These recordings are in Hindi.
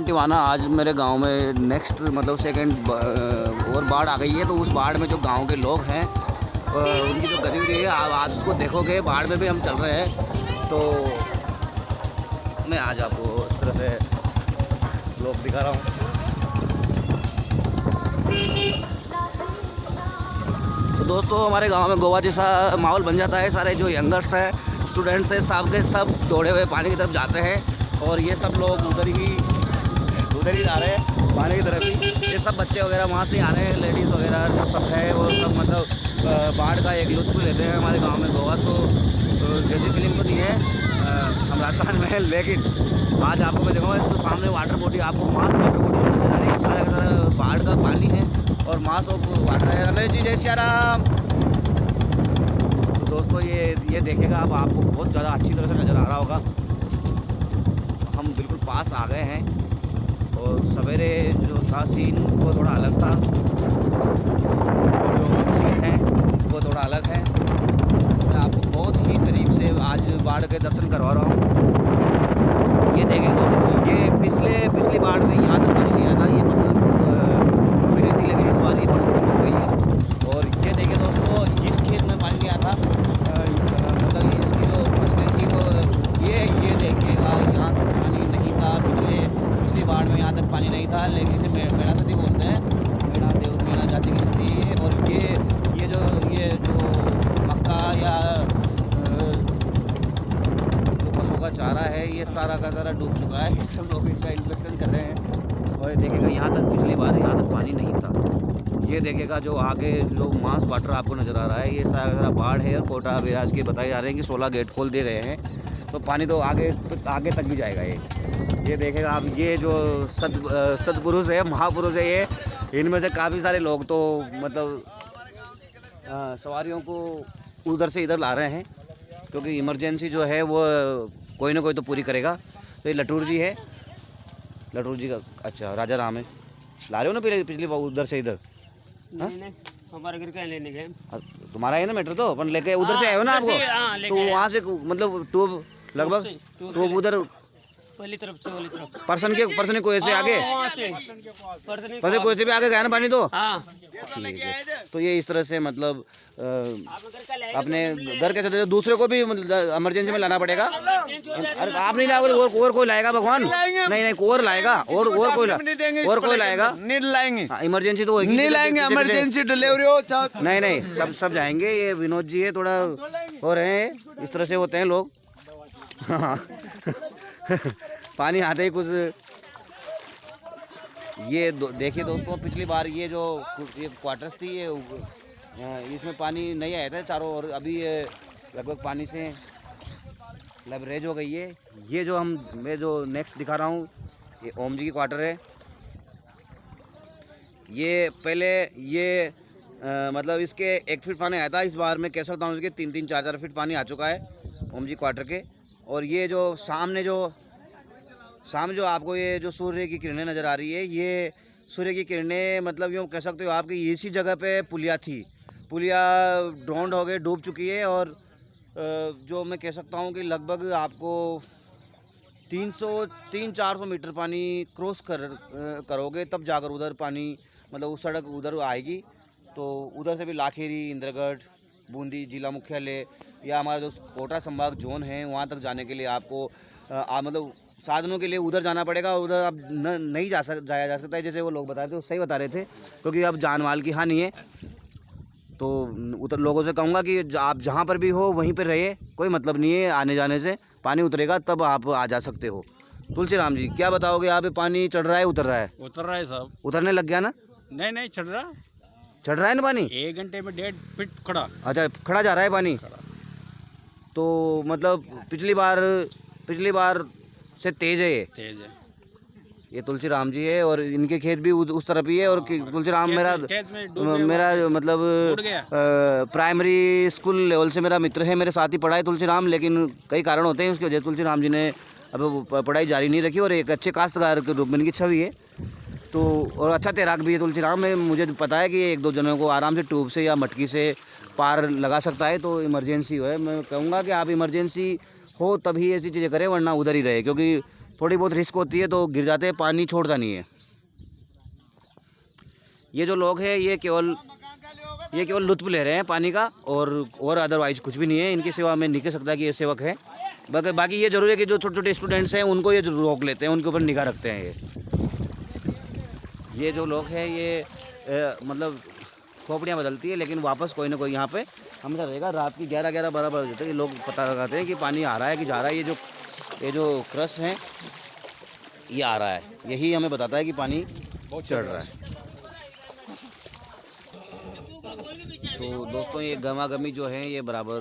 टिवाना आज मेरे गांव में नेक्स्ट मतलब सेकंड और बाढ़ आ गई है। तो उस बाढ़ में जो गांव के लोग हैं उनकी जो गरीबी है आप आज उसको देखोगे। बाढ़ में भी हम चल रहे हैं तो मैं आज आपको इस तरह से लोग दिखा रहा हूँ। तो दोस्तों हमारे गांव में गोवा जैसा माहौल बन जाता है। सारे जो यंगर्स हैं स्टूडेंट्स हैं सब के सब दौड़े हुए पानी की तरफ जाते हैं और ये सब लोग उधर ही जा रहे हैं पानी की तरफ ही। ये सब बच्चे वगैरह वहाँ से आ रहे हैं, लेडीज़ वगैरह जो सब है वो सब मतलब बाढ़ का एक लुत्फ़ लेते हैं हमारे गांव में। गोवा तो जैसी फीलिंग तो नहीं है हम राजस्थान में, लेकिन आज आपको मैं दिखाऊंगा जो सामने वाटर बॉडी आपको मास वाटर बॉडी नजर आ रही है। सारा का सारा बाढ़ का पानी है और मास ऑफ वाटर है। रमेश जी जय सिया राम। तो दोस्तों ये देखेगा अब आपको बहुत ज़्यादा अच्छी तरह से नज़र आ रहा होगा। हम बिल्कुल पास आ गए हैं और सवेरे जो था सीन वो थोड़ा अलग था और जो अब सीन है वो थोड़ा अलग है। मैं आपको बहुत ही करीब से आज बाढ़ के दर्शन करवा रहा हूँ। ये देखें दोस्तों, ये पिछली बाढ़ में यहाँ तक पानी नहीं आया था। ये फसल डूबी नहीं थी, लेकिन इस बार ये फसल डूब गई है। और ये देखिए दोस्तों, इस खेत में पानी नहीं आया था, मतलब इसकी जो फसलें थी वो ये देखिएगा यहाँ पानी नहीं था। पिछली बाढ़ में यहाँ तक पानी नहीं था, लेकिन इसे मेड़ा सती बोलते हैं, मेड़ा जाति की सती है। और ये जो मक्का या जो पशुओं का चारा है ये सारा का सारा डूब चुका है। ये सब लोग इनका इंस्पेक्शन कर रहे हैं और ये देखिएगा यहाँ तक पिछली बार यहाँ तक पानी नहीं था। ये देखिएगा जो आगे जो मास वाटर आपको नज़र आ रहा है ये सारा बाढ़ है। और कोटा ब्याज के बताए जा रहे हैं कि 16 गेट खोल दिए गए हैं तो पानी तो आगे तक भी जाएगा। ये देखेगा आप, ये जो सदपुरुष है, महापुरुष है, ये इनमें से काफ़ी सारे लोग तो मतलब सवारियों को उधर से इधर ला रहे हैं क्योंकि इमरजेंसी जो है वो कोई ना कोई तो पूरी करेगा। तो ये लटूर जी है, लटूर जी का अच्छा राजा राम है, ला रहे हो ना पिछली बार उधर से इधर। नहीं, हमारे घर का लेने गए। तुम्हारा है ना मीटर तो अपन लेके उधर से आए हो ना आपको। तो वहाँ से मतलब ट्यूब लगभग ट्यूब उधर पहली तरफ से वाली तरफ पर्सन के कोई से आगे पर्सन कोई से भी आगे गया ना पानी तो ठीक है। तो ये इस तरह से मतलब अपने घर के सदस्य दूसरे को भी मतलब इमरजेंसी में लाना पड़ेगा। अरे आप नहीं लाओगे और कोई लाएगा भगवान, नहीं और लाएगा और कोई लाएगा, नहीं लाएंगे। इमरजेंसी तो होगी, नहीं लाएंगे, इमरजेंसी डिलीवरी हो नहीं सब जाएंगे। ये विनोद जी है थोड़ा हो रहे हैं, इस तरह से होते हैं लोग। पानी आते ही कुछ ये देखिए दोस्तों, पिछली बार ये जो ये क्वार्टर्स थी ये इसमें पानी नहीं आया था चारों ओर। अभी ये लगभग पानी से लबरेज हो गई है। ये जो मैं जो नेक्स्ट दिखा रहा हूँ ये ओम जी की क्वार्टर है। ये पहले ये मतलब इसके 1 फीट पानी आया था, इस बार मैं कह सकता हूँ इसके 3-3, 4-4 फीट पानी आ चुका है ओम जी क्वार्टर के। और ये जो सामने जो आपको ये जो सूर्य की किरणें नज़र आ रही है, ये सूर्य की किरणें मतलब यूँ कह सकते हो आपकी इसी जगह पे पुलिया थी, पुलिया ड्रोन्ड हो गए, डूब चुकी है। और जो मैं कह सकता हूँ कि लगभग आपको 300-400 मीटर पानी क्रॉस करोगे तब जाकर उधर पानी मतलब उस सड़क उधर आएगी। तो उधर से भी लाखेरी, इंद्रगढ़, बूंदी जिला मुख्यालय या हमारा जो कोटा संभाग जोन है वहाँ तक जाने के लिए आपको मतलब साधनों के लिए उधर जाना पड़ेगा। उधर अब नहीं जाया जा सकता है, जैसे वो लोग बता रहे थे सही बता रहे थे, क्योंकि अब जान माल की हानि है। तो उधर लोगों से कहूँगा कि आप जहाँ पर भी हो वहीं पर रहिए, कोई मतलब नहीं है आने जाने से। पानी उतरेगा तब आप आ जा सकते हो। तुलसी राम जी क्या बताओगे, यहाँ पे पानी चढ़ रहा है उतर रहा है? उतर रहा है साहब, उतरने लग गया ना? नहीं चढ़ रहा है ना पानी 1 घंटे में 1.5 फीट खड़ा। अच्छा खड़ा जा रहा है पानी। तो मतलब पिछली बार से तेज है ये तुलसी राम जी है और इनके खेत भी उस तरफ ही है। और तुलसी राम मेरा मतलब प्राइमरी स्कूल लेवल से मेरा मित्र है, मेरे साथ ही पढ़ा है तुलसी राम, लेकिन कई कारण होते हैं उसकी वजह तुलसी राम जी ने अब पढ़ाई जारी नहीं रखी और एक अच्छे काश्तकार के रूप में इनकी छवि है। तो और अच्छा तैराक भी है तुलसी राम में। मुझे पता है कि 1-2 जनों को आराम से ट्यूब से या मटकी से पार लगा सकता है। तो इमरजेंसी हो है, मैं कहूँगा कि आप इमरजेंसी हो तभी ऐसी चीज़ें करें, वरना उधर ही रहे, क्योंकि थोड़ी बहुत रिस्क होती है तो गिर जाते हैं, पानी छोड़ता नहीं है। ये जो लोग हैं ये केवल लुत्फ ले रहे हैं पानी का, और अदरवाइज कुछ भी नहीं है। इनकी सेवा में नहीं कह सकता कि ये सेवक है। बाकी ये जरूरी है कि जो छोटे छोटे स्टूडेंट्स हैं उनको ये रोक लेते हैं, उनके ऊपर निगाह रखते हैं। ये जो लोग हैं ये मतलब खोपड़ियाँ बदलती है, लेकिन वापस कोई ना कोई यहाँ पे हमेशा रहेगा। रात की 11-12 बजे तक ये लोग पता लगाते हैं कि पानी आ रहा है कि जा रहा है। ये जो क्रश है ये आ रहा है, यही हमें बताता है कि पानी चढ़ रहा है। तो दोस्तों ये गमागमी जो है ये बराबर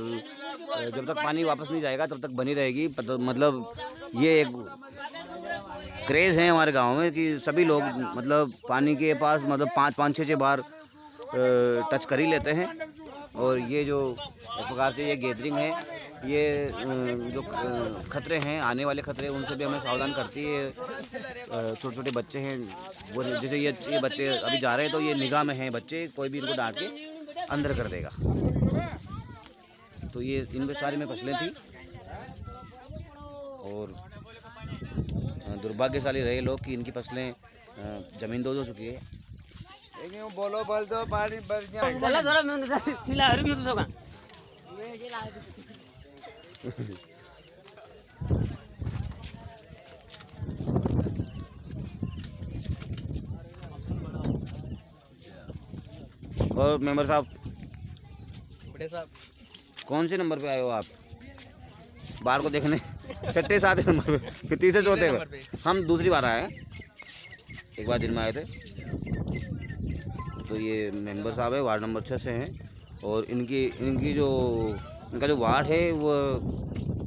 जब तक पानी वापस नहीं जाएगा तब तक बनी रहेगी। मतलब ये एक क्रेज़ है हमारे गांव में कि सभी लोग मतलब पानी के पास मतलब 5-6 बार टच कर ही लेते हैं। और ये जो एक प्रकार से ये गैदरिंग है, ये जो खतरे हैं, आने वाले खतरे, उनसे भी हमें सावधान करती है। छोटे छोटे बच्चे हैं वो, जैसे ये बच्चे अभी जा रहे हैं तो ये निगाह में हैं बच्चे, कोई भी इनको डांट के अंदर कर देगा। तो ये इनमें सारी में फसलें थी और दुर्भाग्यशाली रहे लोग कि इनकी फसलें ज़मीन दो चुकी है। बोलो बोल दो पानी भर जाए। बोला थोड़ा मैं चिल्ला रही हूं तो सोगा। और मेंबर साहब, बड़े साहब कौन से नंबर पे आए हो आप बार को देखने? 6-7 नंबर पे, फिर 3-4 पे। हम दूसरी बार आए हैं, एक बार दिन में आए थे। तो ये मेंबर साहब है, वार्ड नंबर 6 से हैं। और इनका जो वार्ड है वो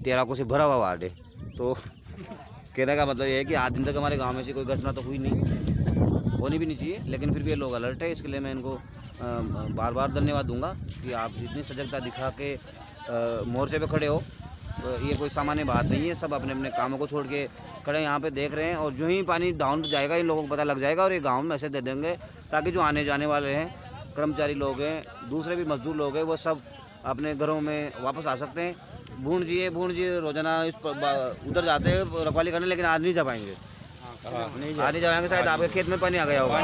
तेराकों से भरा हुआ वार्ड है। तो कहने का मतलब ये है कि आज दिन तक हमारे गांव में से कोई घटना तो हुई नहीं, होनी भी नहीं चाहिए, लेकिन फिर भी ये लोग अलर्ट है। इसके लिए मैं इनको बार बार धन्यवाद दूंगा कि आप इतनी सजगता दिखा के मोर्चे पे खड़े हो। तो ये कोई सामान्य बात नहीं है, सब अपने अपने कामों को छोड़ के खड़े यहाँ पे देख रहे हैं। और जो ही पानी डाउन जाएगा इन लोगों को पता लग जाएगा और ये गांव में मैसेज दे देंगे, ताकि जो आने जाने वाले हैं, कर्मचारी लोग हैं, दूसरे भी मजदूर लोग हैं, वो सब अपने घरों में वापस आ सकते हैं। भूण जी रोजाना उधर जाते हैं रखवाली करने, लेकिन आज नहीं जा पाएंगे। आज नहीं जाएंगे, शायद आपके खेत में पानी आ गया होगा।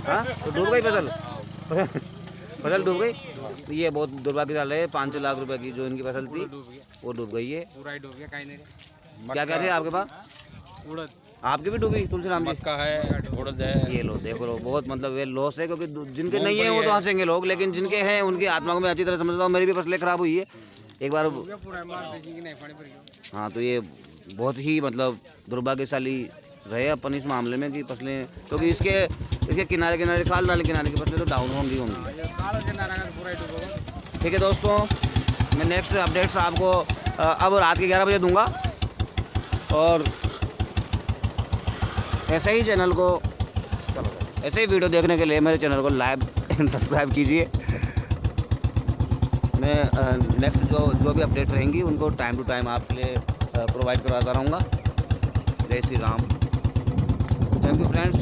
हाँ, तो डूब गई फसल डूब गई। तो ये बहुत दुर्भाग्यशाली है। 5 लाख रुपए की जो इनकी फसल थी वो डूब गई है। पूरा ही डूब गया, कहीं नहीं। क्या कह रहे हैं आपके पास? उड़द आपकी भी डूबी तुलसीराम जी? मक्का है, उड़द है। ये लो देखो लो, बहुत मतलब ये लॉस है, क्योंकि जिनके नहीं है वो तो हंसेंगे लोग, लेकिन जिनके हैं उनकी आत्मा को मैं अच्छी तरह समझता हूँ। मेरी भी फसलें खराब हुई है एक बार। हाँ, तो ये बहुत ही मतलब दुर्भाग्यशाली रहे अपन इस मामले में कि फसलें, क्योंकि इसके किनारे खाल नाले किनारे की फसलें तो डाउन होंगी। ठीक है दोस्तों, मैं नेक्स्ट अपडेट्स आपको अब रात के 11 बजे दूंगा। और ऐसे ही ऐसे ही वीडियो देखने के लिए मेरे चैनल को लाइक एंड सब्सक्राइब कीजिए। मैं नेक्स्ट जो भी अपडेट रहेंगी उनको टाइम टू टाइम आपके लिए प्रोवाइड करवाता रहूँगा। जय Shri Ram. Thank you friends.